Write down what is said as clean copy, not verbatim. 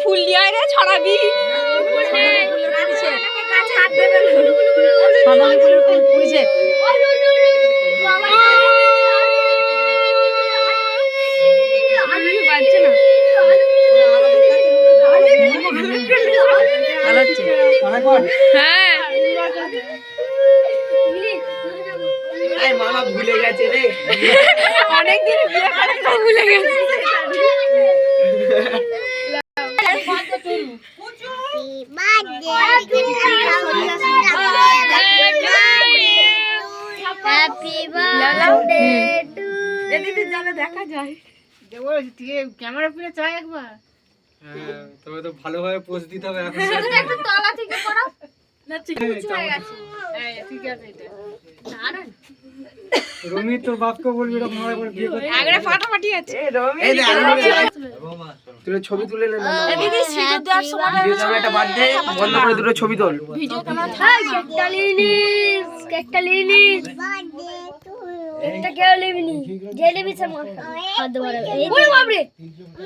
ফুল নিয়ে আয় রে ছড়াবি। হ্যাঁ মামা ভুলে গেছে রে, অনেকদিন বিয়ে করে ভুলে গেছে। দেখা যায় ক্যামেরা ফিরে চাই একবার। হ্যাঁ তবে তো ভালোভাবে পোজ দিতে হবে এখন। একটু তলা থেকে করা না, ঠিক হয়ে গেছে। হ্যাঁ ঠিক আছে। এটা রমি তোর বাপকে বলবি এরকম ভাবে করে বিয়ে করতে। আগে ফাটাফাটি আছে। এই দেখ তুই ছবি তুলে নে না। দিদি সিঁদুর দেওয়ার সময় ভিডিও ক্যামেরা একটা বাদ দে, বন্ধ করে দুটো ছবি তোল। ভিডিও ক্যামেরা থাকে একটা লিনিস একটা কেউ লিবিনি যে লিবি সে মার হাত ধরে ওরে বাপ রে।